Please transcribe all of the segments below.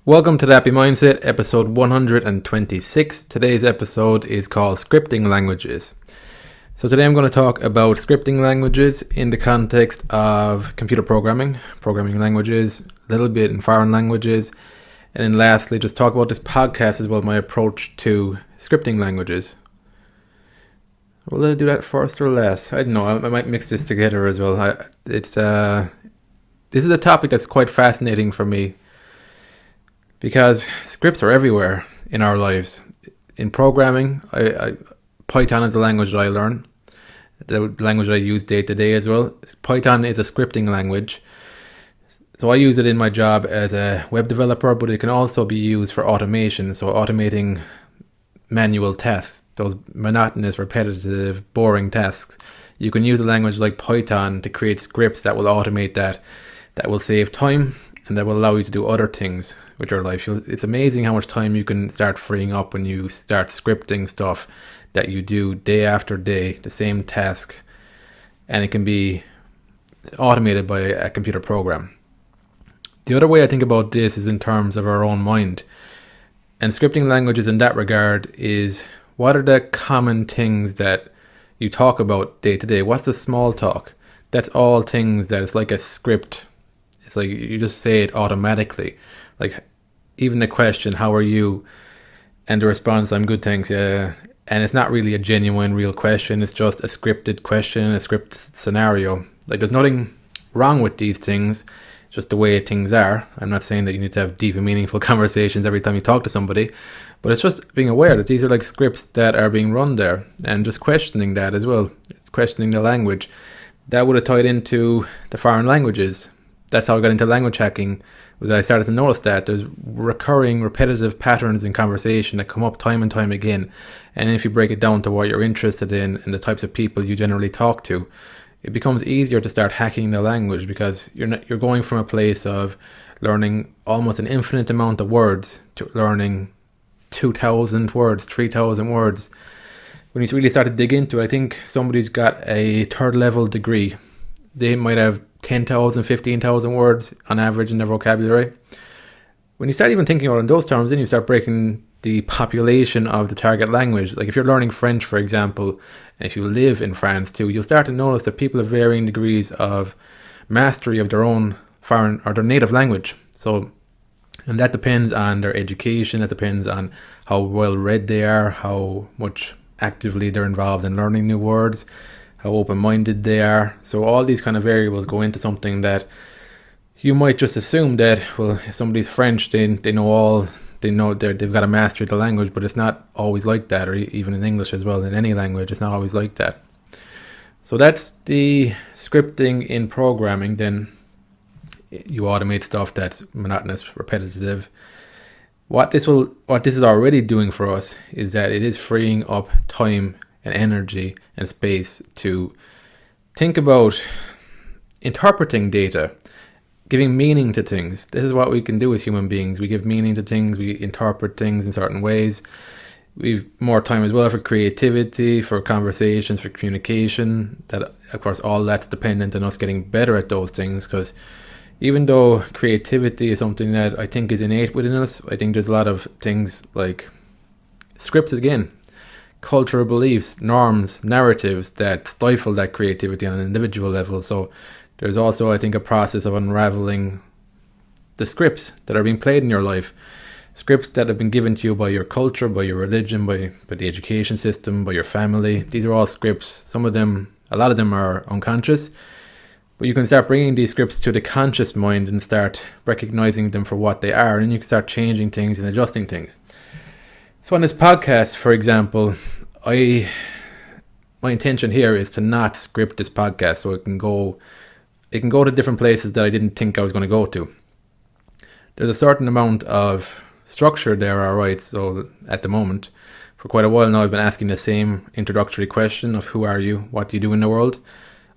Welcome to the Happy Mindset, episode 126. Today's episode is called Scripting Languages. So today I'm going to talk about scripting languages in the context of computer programming languages, a little bit in foreign languages, and then lastly just talk about this podcast as well, my approach to scripting languages. Will I do that first or last? I don't know, I might mix this together as well. This is a topic that's quite fascinating for me, because scripts are everywhere in our lives. In programming, Python is the language that I learn, the language I use day to day as well. Python is a scripting language. So I use it in my job as a web developer, but it can also be used for automation. So automating manual tasks, those monotonous, repetitive, boring tasks. You can use a language like Python to create scripts that will automate that will save time, and that will allow you to do other things with your life. It's amazing how much time you can start freeing up when you start scripting stuff that you do day after day, the same task, and it can be automated by a computer program. The other way I think about this is in terms of our own mind. And scripting languages in that regard is, what are the common things that you talk about day to day? What's the small talk? That's all things that it's like a script. It's like you just say it automatically. Like even the question, how are you? And the response, I'm good, thanks, yeah. And it's not really a genuine, real question. It's just a scripted question, a scripted scenario. Like there's nothing wrong with these things, just the way things are. I'm not saying that you need to have deep and meaningful conversations every time you talk to somebody, but it's just being aware that these are like scripts that are being run there, and just questioning that as well, questioning the language. That would have tied into the foreign languages. That's how I got into language hacking, was that I started to notice that there's recurring, repetitive patterns in conversation that come up time and time again. And if you break it down to what you're interested in and the types of people you generally talk to, it becomes easier to start hacking the language, because you're going from a place of learning almost an infinite amount of words to learning 2,000 words, 3,000 words. When you really start to dig into it, I think somebody's got a third level degree. They might have 10,000, 15,000 words on average in their vocabulary. When you start even thinking about it in those terms, then you start breaking the population of the target language. Like if you're learning French, for example, and if you live in France too, you'll start to notice that people have varying degrees of mastery of their own foreign or their native language. So, and that depends on their education, that depends on how well read they are, how much actively they're involved in learning new words, how open-minded they are. So all these kind of variables go into something that you might just assume that, well, if somebody's French, they've got a mastery of the language, but it's not always like that, or even in English as well, in any language, it's not always like that. So that's the scripting in programming. Then you automate stuff that's monotonous, repetitive. What this is already doing for us is that it is freeing up time and energy and space to think about interpreting data, giving meaning to things. This is what we can do as human beings. We give meaning to things, we interpret things in certain ways. We've more time as well for creativity, for conversations, for communication. That, of course, all that's dependent on us getting better at those things, because even though creativity is something that I think is innate within us, I think there's a lot of things like scripts again, cultural beliefs, norms, narratives that stifle that creativity on an individual level. So there's also, I think, a process of unraveling the scripts that are being played in your life. Scripts that have been given to you by your culture, by your religion, by the education system, by your family. These are all scripts. A lot of them are unconscious. But you can start bringing these scripts to the conscious mind and start recognizing them for what they are. And you can start changing things and adjusting things. So on this podcast, for example, my intention here is to not script this podcast, so it can go to different places that I didn't think I was going to go to. There's a certain amount of structure there, all right. So at the moment, for quite a while now, I've been asking the same introductory question of who are you, what do you do in the world.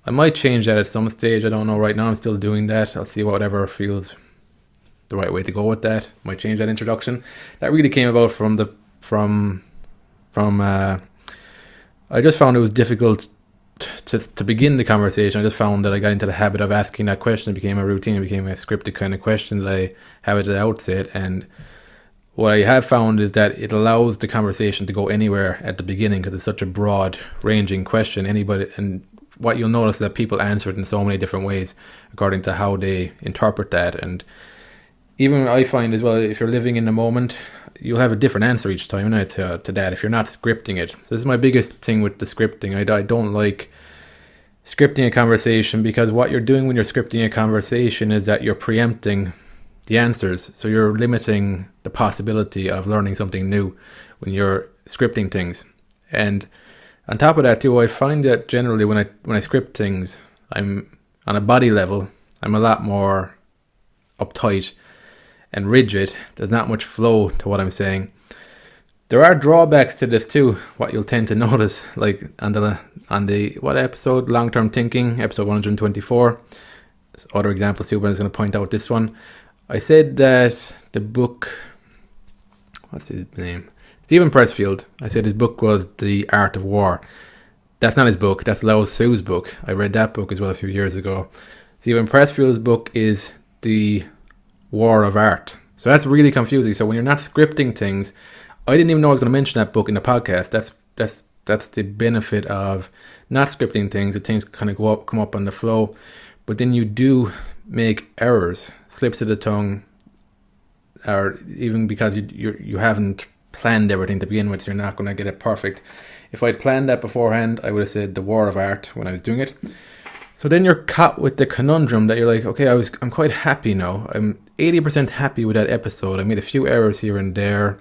I might change that at some stage. I don't know right now. I'm still doing that. I'll see whatever feels the right way to go with that. Might change that introduction. That really came about from I just found it was difficult to begin the conversation, I just found that I got into the habit of asking that question. It became a routine. It became a scripted kind of question that I have at the outset. And what I have found is that it allows the conversation to go anywhere at the beginning because it's such a broad ranging question. And what you'll notice is that people answer it in so many different ways according to how they interpret that. And even I find as well, if you're living in the moment, you'll have a different answer each time to that if you're not scripting it. So this is my biggest thing with the scripting. I don't like scripting a conversation, because what you're doing when you're scripting a conversation is that you're preempting the answers. So you're limiting the possibility of learning something new when you're scripting things. And on top of that too, I find that generally when I script things, I'm on a body level, I'm a lot more uptight and rigid. There's not much flow to what I'm saying. There are drawbacks to this too. What you'll tend to notice, like on the what episode? Long-term thinking, episode 124. Other examples too, but I'm just going to point out this one. I said that the book, what's his name? Stephen Pressfield. I said his book was The Art of War. That's not his book. That's Lao Tzu's book. I read that book as well a few years ago. Stephen Pressfield's book is The War of Art. So that's really confusing. So when you're not scripting things, I didn't even know I was going to mention that book in the podcast. That's the benefit of not scripting things. That things kind of come up on the flow, but then you do make errors, slips of the tongue, or even because you haven't planned everything to begin with, so you're not going to get it perfect. If I'd planned that beforehand, I would have said The War of Art when I was doing it. So then you're caught with the conundrum that you're like, okay, I'm quite happy now. I'm 80% happy with that episode. I made a few errors here and there,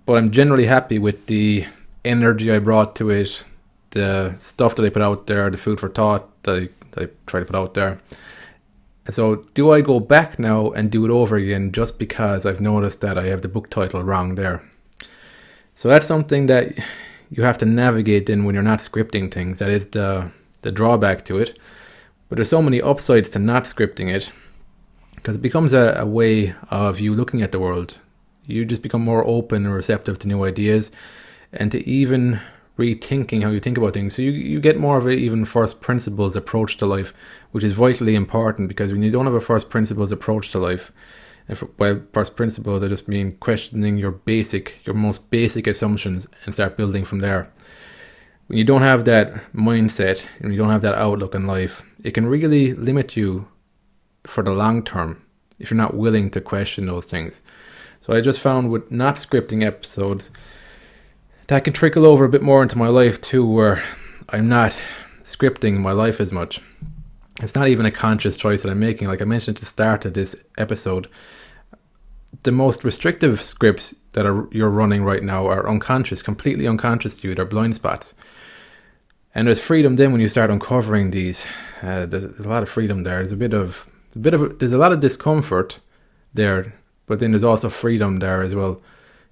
but I'm generally happy with the energy I brought to it, the stuff that I put out there, the food for thought that I try to put out there. And so do I go back now and do it over again just because I've noticed that I have the book title wrong there? So that's something that you have to navigate in when you're not scripting things. That is the drawback to it. But there's so many upsides to not scripting it, because it becomes a way of you looking at the world. You just become more open and receptive to new ideas, and to even rethinking how you think about things. So you get more of an even first principles approach to life, which is vitally important, because when you don't have a first principles approach to life, and by first principles I just mean questioning your most basic assumptions and start building from there. When you don't have that mindset and you don't have that outlook in life, it can really limit you for the long term if you're not willing to question those things. So I just found with not scripting episodes, that can trickle over a bit more into my life too, where I'm not scripting my life as much. It's not even a conscious choice that I'm making. Like I mentioned at the start of this episode, the most restrictive scripts that you're running right now are unconscious, completely unconscious to you. They're blind spots. And there's freedom then when you start uncovering these. There's a lot of freedom there. There's a lot of discomfort there, but then there's also freedom there as well,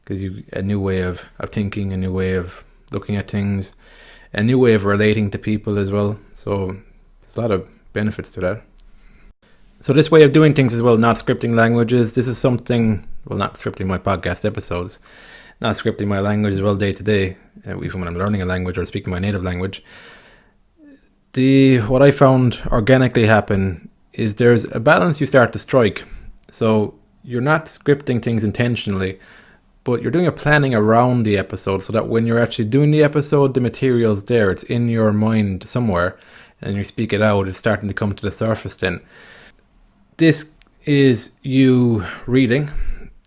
because you a new way of thinking, a new way of looking at things, a new way of relating to people as well. So there's a lot of benefits to that. So this way of doing things as well, not scripting languages, this is something, well, not scripting my podcast episodes, not scripting my language as well day to day, even when I'm learning a language or speaking my native language. What I found organically happen is there's a balance you start to strike. So you're not scripting things intentionally, but you're doing a planning around the episode, so that when you're actually doing the episode, the material's there, it's in your mind somewhere, and you speak it out, it's starting to come to the surface then. This is you reading.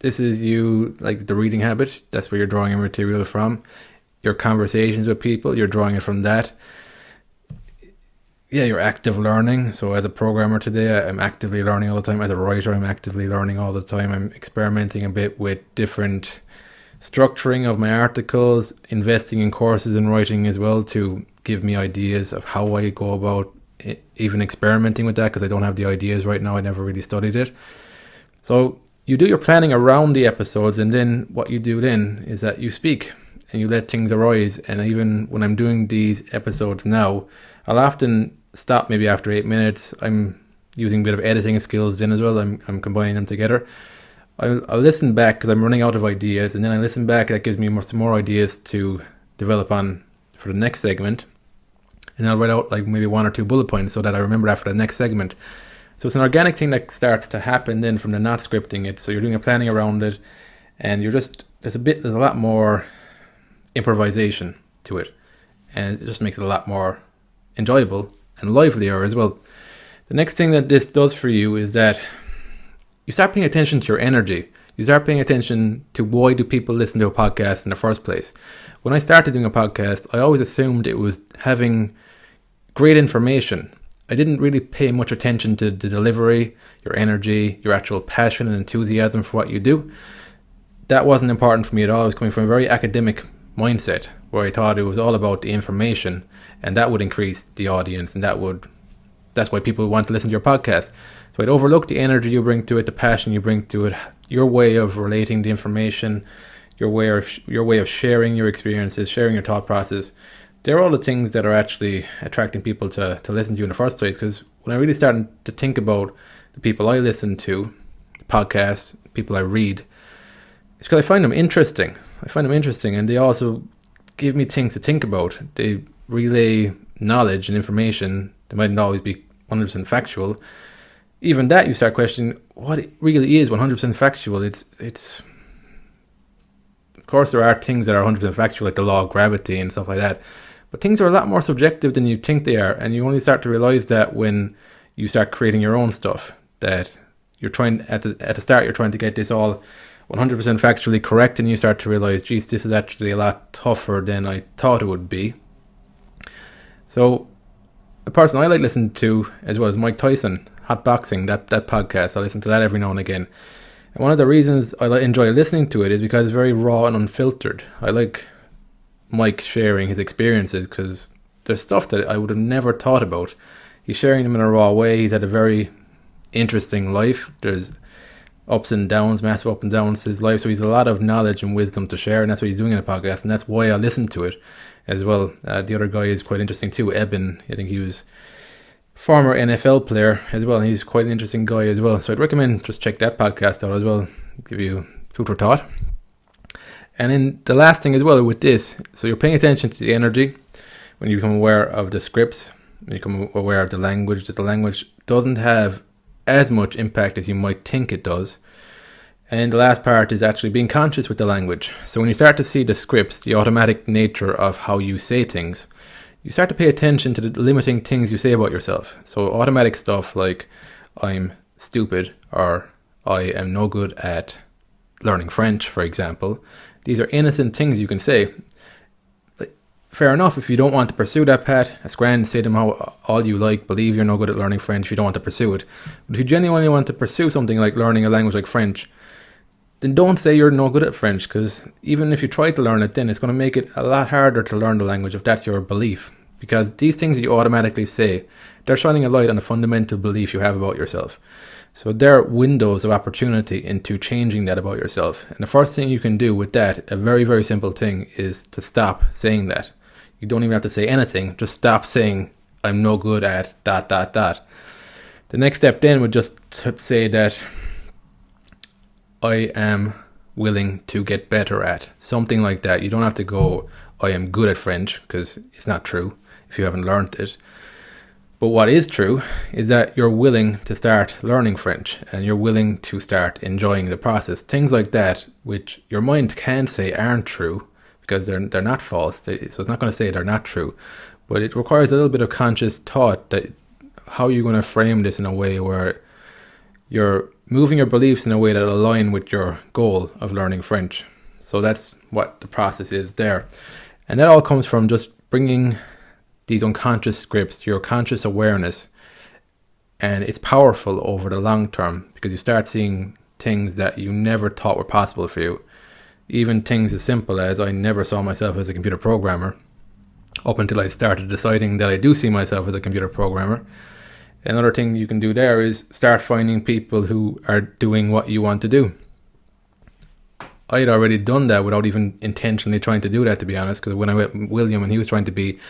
This is you, like the reading habit. That's where you're drawing your material from. Your conversations with people, you're drawing it from that. Yeah, you're active learning. So as a programmer today, I'm actively learning all the time. As a writer, I'm actively learning all the time. I'm experimenting a bit with different structuring of my articles, investing in courses in writing as well to give me ideas of how I go about even experimenting with that, because I don't have the ideas right now. I never really studied it. So you do your planning around the episodes, and then what you do then is that you speak and you let things arise. And even when I'm doing these episodes now, I'll often stop maybe after 8 minutes. I'm using a bit of editing skills in as well. I'm combining them together. I'll listen back because I'm running out of ideas, and then I listen back. That gives me some more ideas to develop on for the next segment. and I'll write out like maybe 1 or 2 bullet points so that I remember that for the next segment. So it's an organic thing that starts to happen then from the not scripting it. So you're doing a planning around it, and there's a lot more improvisation to it, and it just makes it a lot more enjoyable and livelier as well. The next thing that this does for you is that you start paying attention to your energy. You start paying attention to why do people listen to a podcast in the first place. When I started doing a podcast, I always assumed it was having great information. I didn't really pay much attention to the delivery, your energy, your actual passion and enthusiasm for what you do. That wasn't important for me at all. I was coming from a very academic mindset where I thought it was all about the information, and that would increase the audience, and that's why people want to listen to your podcast. So I'd overlook the energy you bring to it, the passion you bring to it, your way of relating the information, your way of sharing your experiences, sharing your thought process. They're all the things that are actually attracting people to listen to you in the first place. Because when I really started to think about the people I listen to, the podcasts, people I read, it's because I find them interesting. And they also give me things to think about. They relay knowledge and information that mightn't always be 100% factual. Even that, you start questioning what it really is 100% factual. It's of course there are things that are 100% factual, like the law of gravity and stuff like that, but things are a lot more subjective than you think they are, and you only start to realize that when you start creating your own stuff. That you're trying at the start, you're trying to get this all 100% factually correct, and you start to realize, geez, this is actually a lot tougher than I thought it would be. So a person I like listening to as well is Mike Tyson, Hot Boxing, that podcast. I listen to that every now and again. And one of the reasons I enjoy listening to it is because it's very raw and unfiltered. I like Mike sharing his experiences because there's stuff that I would have never thought about. He's sharing them in a raw way. He's had a very interesting life. There's ups and downs, massive ups and downs to his life. So he's a lot of knowledge and wisdom to share, and that's what he's doing in a podcast, and that's why I listen to it as well. The other guy is quite interesting too, Eben. I think he was former NFL player as well, and he's quite an interesting guy as well. So I'd recommend just check that podcast out as well, give you food for thought. And then the last thing as well with this, so you're paying attention to the energy when you become aware of the scripts, when you become aware of the language, that the language doesn't have as much impact as you might think it does. And the last part is actually being conscious with the language. So when you start to see the scripts, the automatic nature of how you say things, you start to pay attention to the limiting things you say about yourself. So automatic stuff like I'm stupid or I am no good at learning French, for example. These are innocent things you can say. Like, fair enough, if you don't want to pursue that path, that's grand. Say them all you like. Believe you're no good at learning French if you don't want to pursue it. But if you genuinely want to pursue something like learning a language like French, then don't say you're no good at French, because even if you try to learn it, then it's going to make it a lot harder to learn the language if that's your belief. Because these things you automatically say, they're shining a light on the fundamental belief you have about yourself. So there are windows of opportunity into changing that about yourself. And the first thing you can do with that, a very, very simple thing, is to stop saying that. You don't even have to say anything, just stop saying, I'm no good at ... The next step then would just say that I am willing to get better at. Something like that. You don't have to go, I am good at French, because it's not true if you haven't learned it. But what is true is that you're willing to start learning French, and you're willing to start enjoying the process. Things like that, which your mind can say aren't true, because they're not false. So it's not going to say they're not true. But it requires a little bit of conscious thought that how you're going to frame this in a way where you're moving your beliefs in a way that align with your goal of learning French. So that's what the process is there. And that all comes from just bringing these unconscious scripts to your conscious awareness. And it's powerful over the long term because you start seeing things that you never thought were possible for you. Even things as simple as I never saw myself as a computer programmer up until I started deciding that I do see myself as a computer programmer. Another thing you can do there is start finding people who are doing what you want to do. I had already done that without even intentionally trying to do that, to be honest, because when I met William and he was trying to be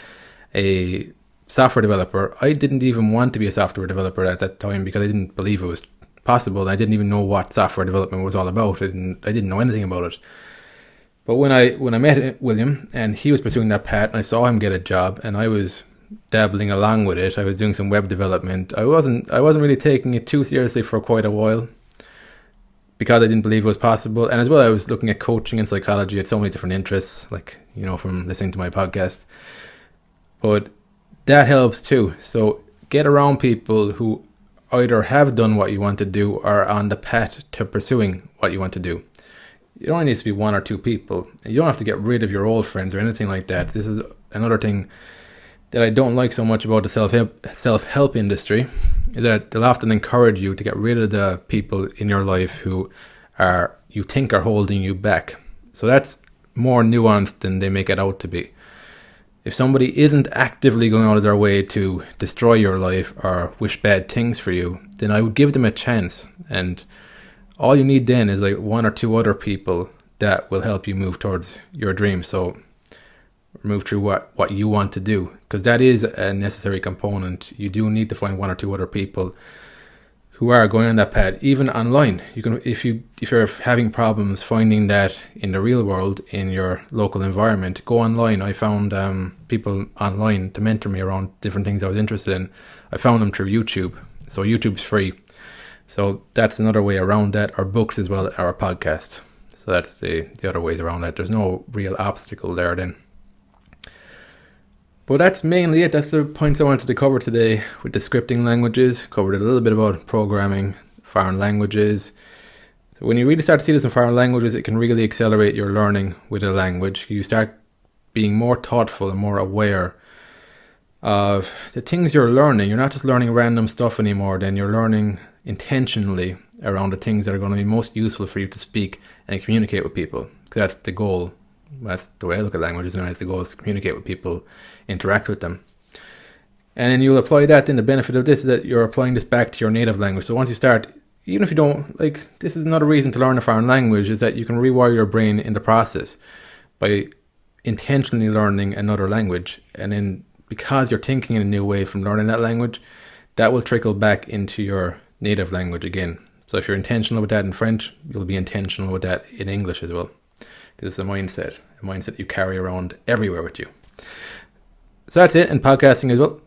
a software developer, I didn't even want to be a software developer at that time because I didn't believe it was possible. I didn't even know what software development was all about. I didn't know anything about it. But when I met William and he was pursuing that path and I saw him get a job and I was dabbling along with it. I was doing some web development. I wasn't really taking it too seriously for quite a while because I didn't believe it was possible. And as well, I was looking at coaching and psychology. Had so many different interests, like, you know, from listening to my podcast. But that helps too. So get around people who either have done what you want to do or are on the path to pursuing what you want to do. It only needs to be one or two people. You don't have to get rid of your old friends or anything like that. This is another thing that I don't like so much about the self-help industry, is that they'll often encourage you to get rid of the people in your life who you think are holding you back. So that's more nuanced than they make it out to be. If somebody isn't actively going out of their way to destroy your life or wish bad things for you, then I would give them a chance. And all you need then is like one or two other people that will help you move towards your dream. So move through what you want to do, because that is a necessary component. You do need to find one or two other people who are going on that path, even online. You can, if you're having problems finding that in the real world, in your local environment, go online. I found people online to mentor me around different things I was interested in. I found them through YouTube. So YouTube's free. So that's another way around that, or books as well, or a podcast. So that's the other ways around that. There's no real obstacle there then. But that's mainly it. That's the points I wanted to cover today with the scripting languages. Covered a little bit about programming, foreign languages. So when you really start to see this in foreign languages, it can really accelerate your learning with a language. You start being more thoughtful and more aware of the things you're learning. You're not just learning random stuff anymore. Then you're learning intentionally around the things that are going to be most useful for you to speak and communicate with people. Because that's the goal. That's the way I look at languages, and that's the goal, is to communicate with people, interact with them. And then you'll apply that. Then the benefit of this is that you're applying this back to your native language. So once you start, even if you don't, like, this is another reason to learn a foreign language, is that you can rewire your brain in the process by intentionally learning another language. And then because you're thinking in a new way from learning that language, that will trickle back into your native language again. So if you're intentional with that in French, you'll be intentional with that in English as well. Because it's a mindset you carry around everywhere with you. So that's it in podcasting as well.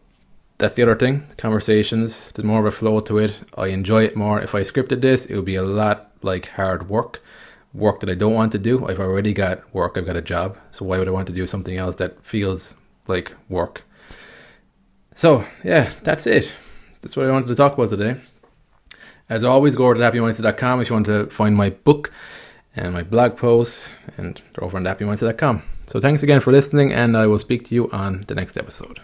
That's the other thing. Conversations, there's more of a flow to it. I enjoy it more. If I scripted this, it would be a lot like hard work that I don't want to do. I've already got work. I've got a job. So why would I want to do something else that feels like work? So yeah, that's it. That's what I wanted to talk about today. As always, go over to happymindset.com if you want to find my book and my blog posts, and they're over on happymindset.com. So thanks again for listening, and I will speak to you on the next episode.